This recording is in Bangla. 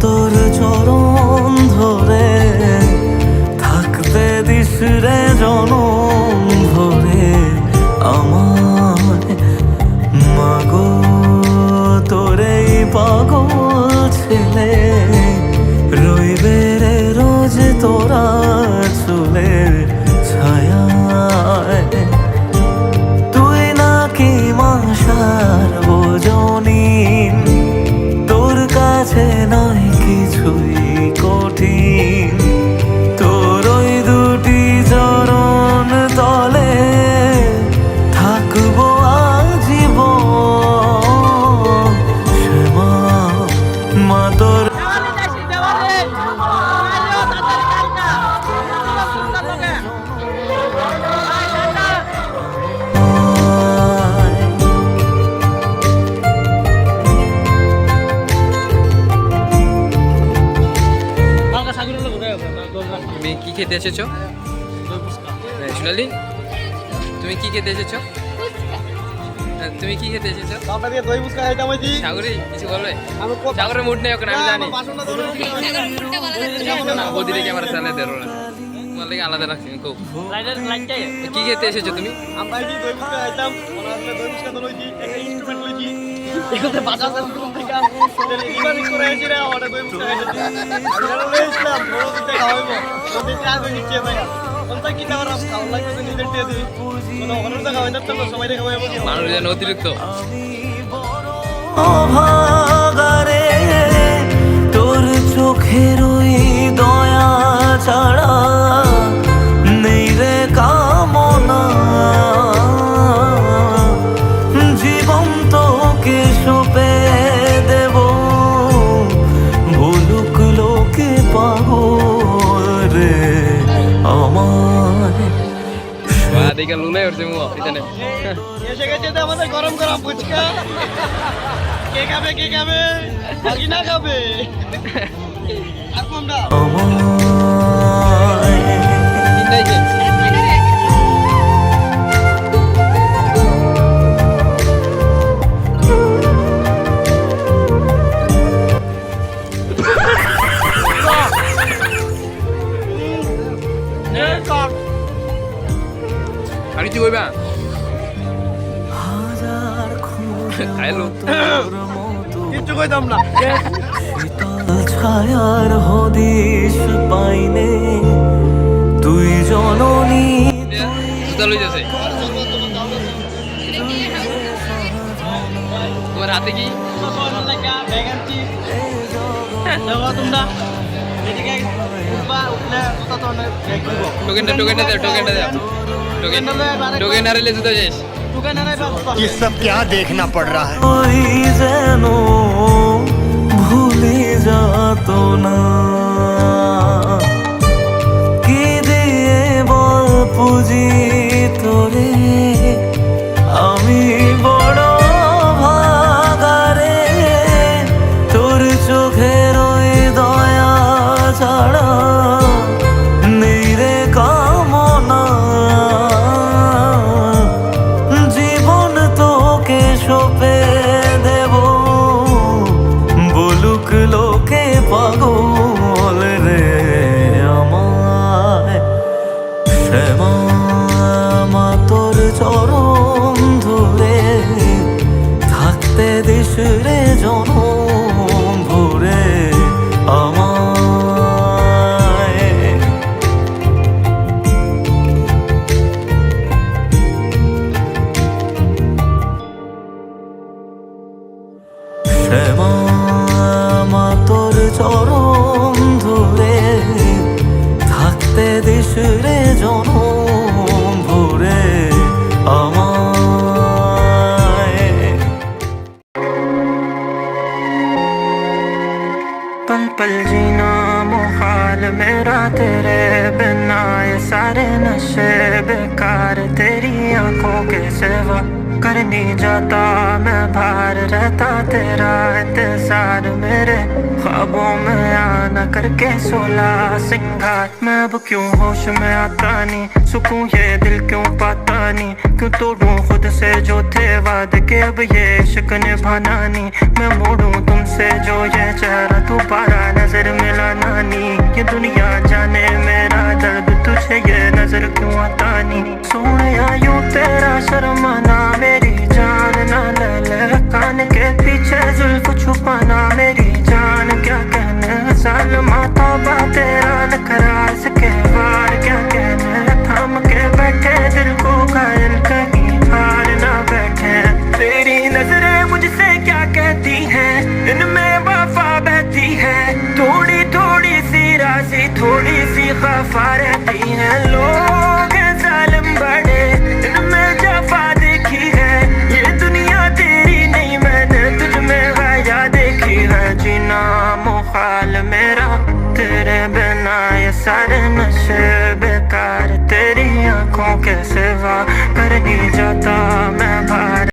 তোর চরণ ধরে থাকতে দিস রে জনম ধরে আমায় মাগো তোরে পাগল ছেলে রইবে রে রোজ তোরা চুলের ছায়ায় তুই নাকি মাসার বোঝনিন তোর কাছে নয় কিছুই কঠিন তোর ওই দুটি চরণ তলে থাকবো আজীবন শ্যামা মা তোর তুমি কি খেতে এসেছো সোনালি? তুমি কি খেতে এসেছো? তুমি কি খেতে এসেছো? সাগরি কিছু বলবে? সাগরের মুড নেই ওখানে, আমি জানি না। বদিরে ক্যামেরা চালে দেরো না, তোমার লাগে আলাদা রাখছি খুব। কি খেতে এসেছো তুমি? মানুষ যেন অতিরিক্ত অভাগারে তোর চোখের ওই দয়া ছাড়া নেই রে কামনা জীবন তোকে সঁপে দেব বলুক লোকে পাগল রে আমায় দেখে লুলাই উঠছে মুখ এখানে। এসে গেছে তো আমাদের গরম গরম ফুচকা। কে খাবে কে খাবে? বাকি না খাবে আর কোনটা? আর কি বলবা? খাইলো কিচ্ছু কইতাম না। শীতল ছায়ার হদিশ পাইনে তুই জননী তোমার হাতে কি? ये सब क्या देखना पड़ रहा है? ওই যেন ভুলে যাত না কি দিয়ে বল পুজি তোরে আমি বড় ভাগারে তোর চোখের ওই দয়া ছাড়া নেই রে কামনা জীবন তোকে সঁপে দেব বলুক লোকে পাগল রে আমায় শ্যামা মা তোর চরণ ধরে থাকতে দিস রে জনম ভরে আমায় শ্যামা মা তোর চরণ ধরে থাকতে দিস রে জনম ভরে আমায় पल पल जीना मुहाल हाल मेरा तेरे बिना ये सारे नशे बेकार तेरी आंखों के सिवा कर नहीं जाता मैं बाहर रहता तेरा इंतजार मेरे ख्वाबों में आना करके 16 सिंगार मैं अब क्यों होश में आता नहीं सुकून ये दिल क्यों पाता नहीं क्यों तोड़ूं खुद से जो थे वादे के अब ये इश्क निभाना नहीं मैं मोड़ूं तुमसे जो ये चेहरा दोबारा नजर मिलाना नहीं ये दुनिया जाने मेरा दर्द तुझे ये नजर क्यों आता नहीं सोनिया यूं तेरा शर्माना मेरी जान ना ले ले कान के पीछे जुल्फ छुपाना मेरी जान क्या कहने सालमा तौबा तेरा नखरा इसके बार क्या कहने थाम के बैठे दिल को घायल कहीं हार ना बैठे तेरी नजरें मुझसे क्या कहती हैं इनमें वफा बहती है थोड़ी थोड़ी सी राजी थोड़ी सी खफा रहती है लोग हैं जालिम बड़े इनमें जफा देखी है ये दुनिया तेरी नहीं मैंने तुझ में गाया देखी है जीना मुहाल मेरा तेरे बिना ये सारे नशे बेकार तेरी आंखों के सिवा कर नहीं जाता मैं